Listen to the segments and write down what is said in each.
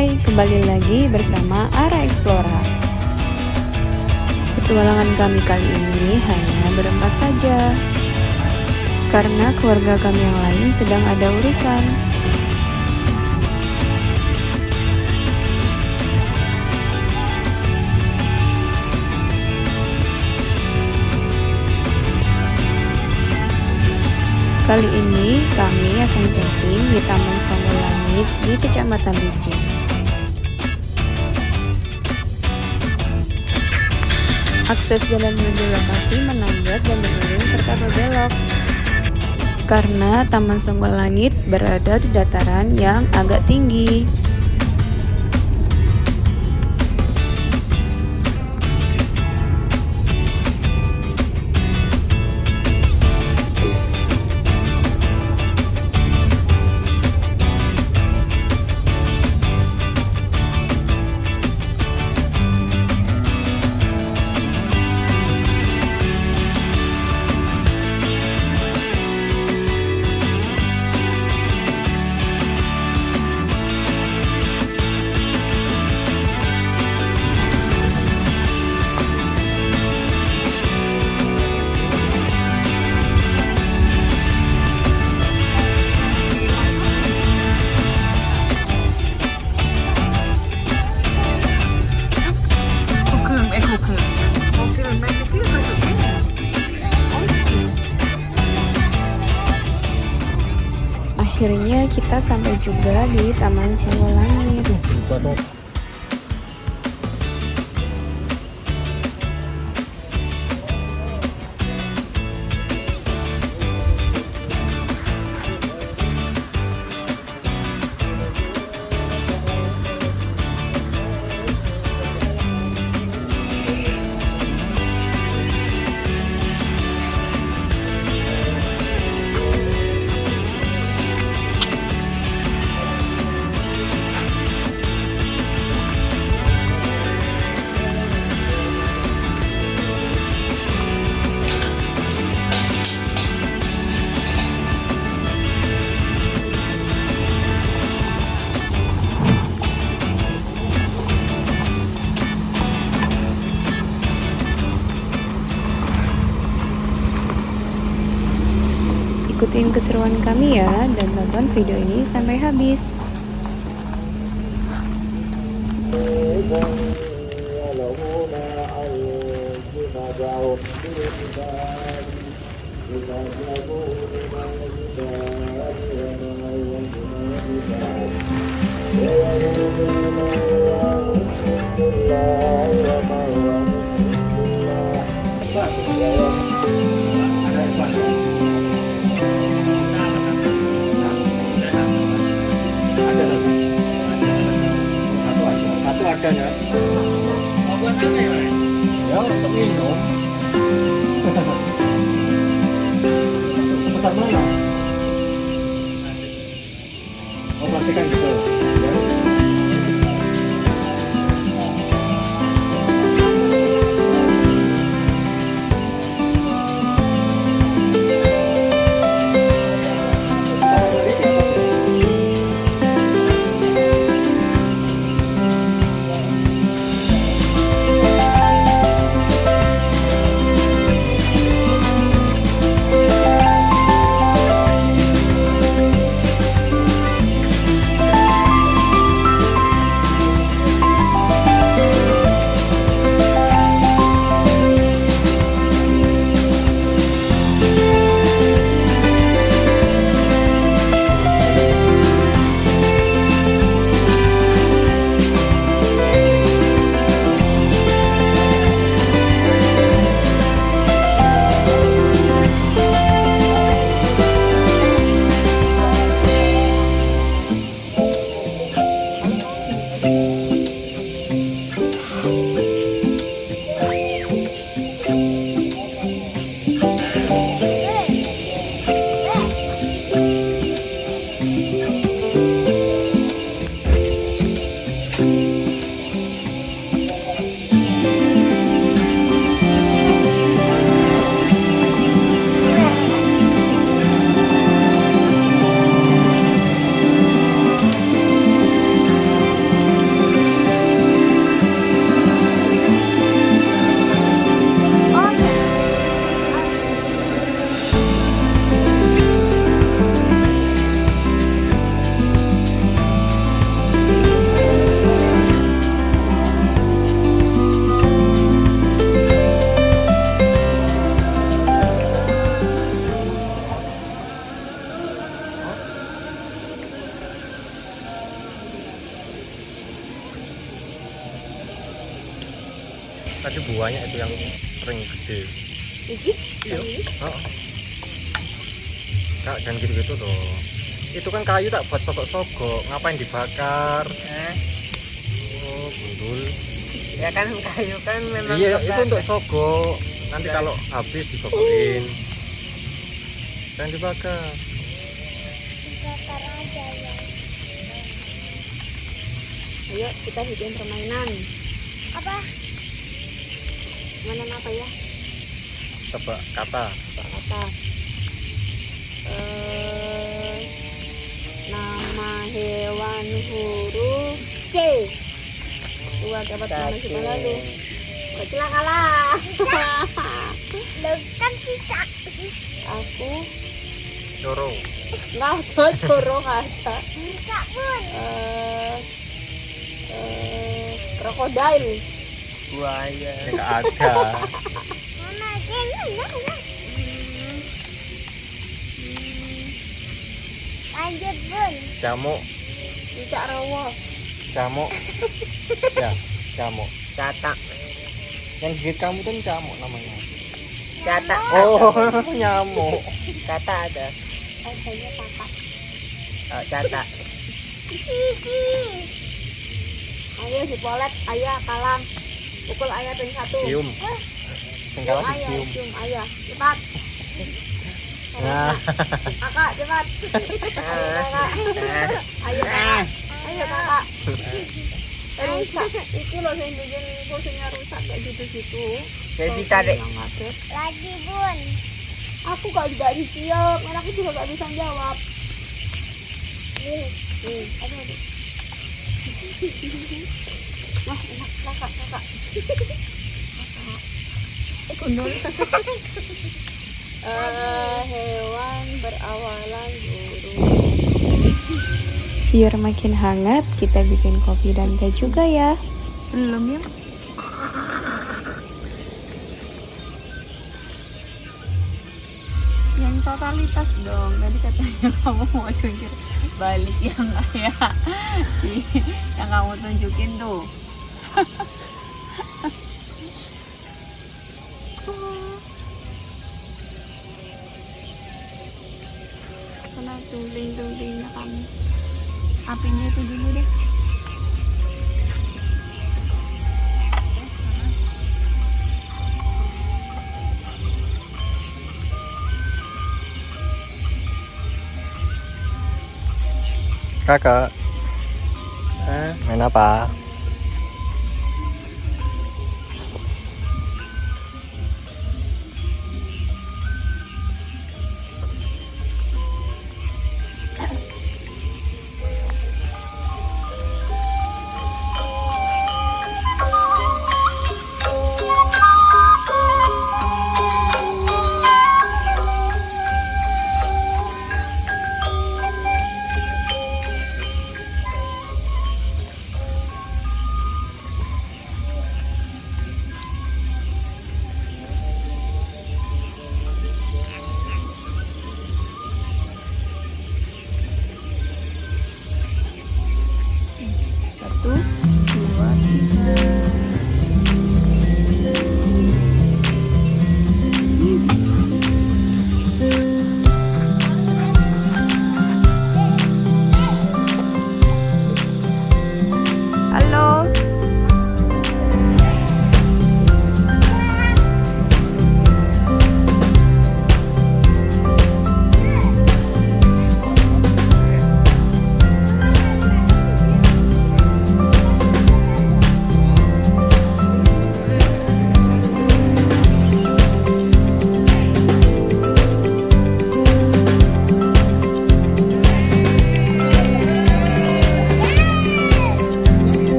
Hai, kembali lagi bersama Ara Explora. Petualangan kami kali ini hanya berempat saja, karena keluarga kami yang lain sedang ada urusan. Kali ini kami akan camping di Taman Songo Langit di Kecamatan Licin. Akses jalan menuju lokasi menanjak dan menurun serta berbelok. Karena Taman Songo Langit berada di dataran yang agak tinggi. Akhirnya kita sampai juga di Taman Songo Langit. Ikutin keseruan kami ya, dan tonton video ini sampai habis. Adanya. Mau buat apa ya? Ya untuk minum. Pesan mana? Oh, pastikan gitu. Ya. Tadi buahnya itu yang ring gede. Iki? Iya. Yang ini? Oh. Kak, jangan gitu-gitu tuh. Itu kan kayu tak buat sogok-sogok. Ngapain dibakar? Oh, gundul. Ya kan kayu kan memang Iya, lebat. itu untuk sogok. Nanti kalau habis disogokin. Jangan dibakar. Ayo kita bikin permainan. Apa? Mana apa ya? Tebak kata. Kata. Nama hewan huruf C. Dua dapat mana kita lalu? Kecil kalah. Lo kan cicak. Aku Coro. nggak ada coro kata. Cicak pun. Krokodil. Buaya. Enggak ada. Mama jangan. Lanjut bun. Camuk. Cicak rawa. Camuk. Ya, camuk. Catak. Yang gigit kamu tuh camuk namanya. Catak. Oh, nyamuk. Catak ada. Adanya kakak. Oh, catak. Cici. Ayo dipolet, ayah kalam. Pukul ayah ping 1. Cium. Cium Tinggal ayah, cium. cium ayah. Cepat. Nah, Kakak, cepat. Ayo kakak. Ayo kakak. Ayo kakak. Rusak. Iki loh yang bikin kursinya rusak kayak gitu-gitu. Jadi tarik. Yang ada. Lagi bun. Aku kok tidak dicium, kan aku juga gak bisa jawab. Aduh. Wah, enak kakak. Gundul. Hewan berawalan burung. Biar makin hangat, kita bikin kopi dan teh juga ya. Belum ya? Yang totalitas dong. Tadi katanya kamu mau jungkir balik yang kayak yang kamu tunjukin tuh. Sana tuling-tulingnya kamu. Apinya itu dulu deh. Panas. kakak. Main apa?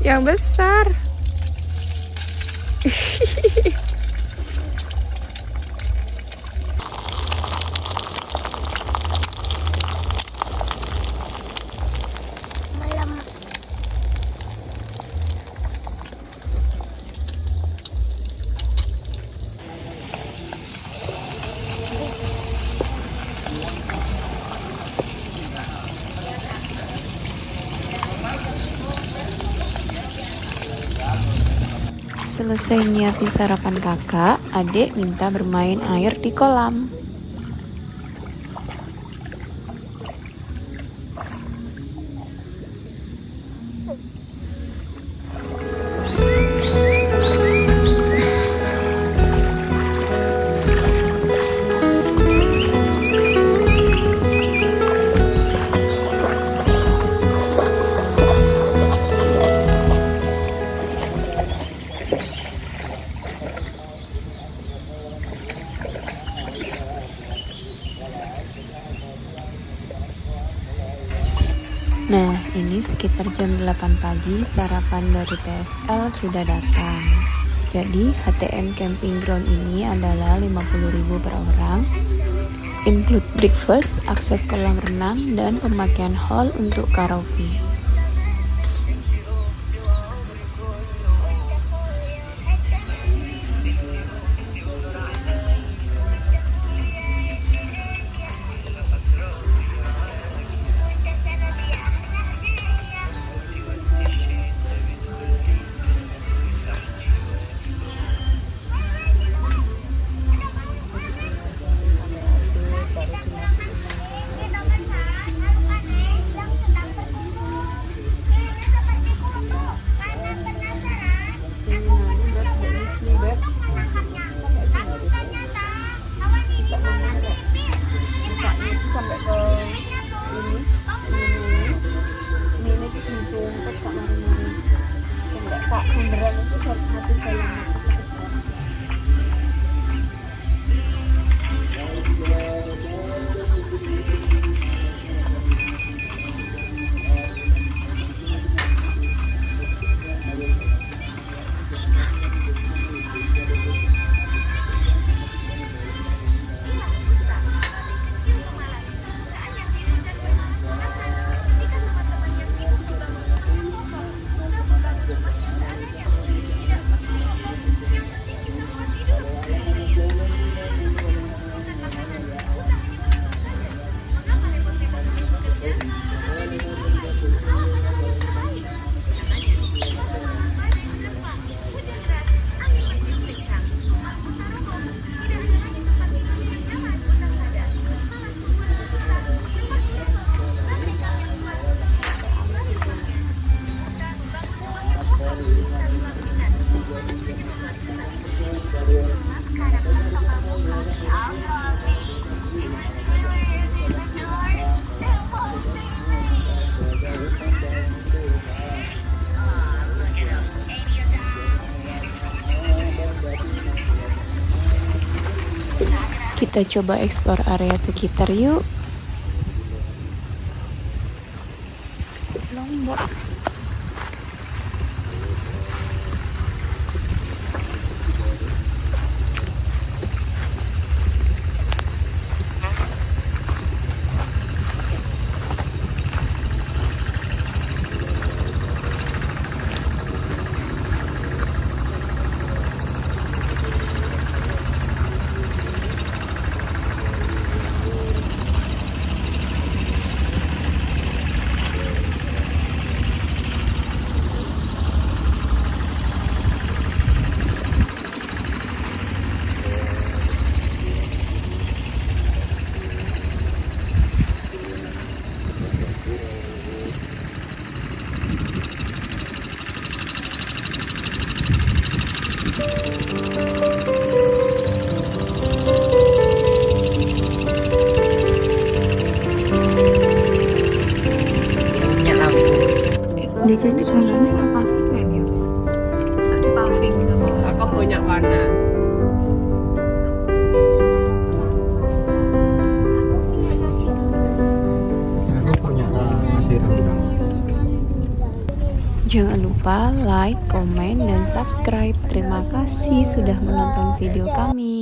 Yang besar. Malam. Selesai nyiapin sarapan kakak, adik minta bermain air di kolam. Nah, ini sekitar jam 8 pagi, sarapan dari TSL sudah datang. Jadi, HTM Camping Ground ini adalah 50.000 per orang, include breakfast, akses kolam renang, dan pemakaian hall untuk karaoke. Kita coba explore area sekitar yuk. Lombok. Dia kayaknya jalannya no pavingan ya. Bisa di paving gitu. Aku punya warna. Aku punya nasi rendang. Jangan lupa like, komen, dan subscribe. Terima kasih sudah menonton video kami.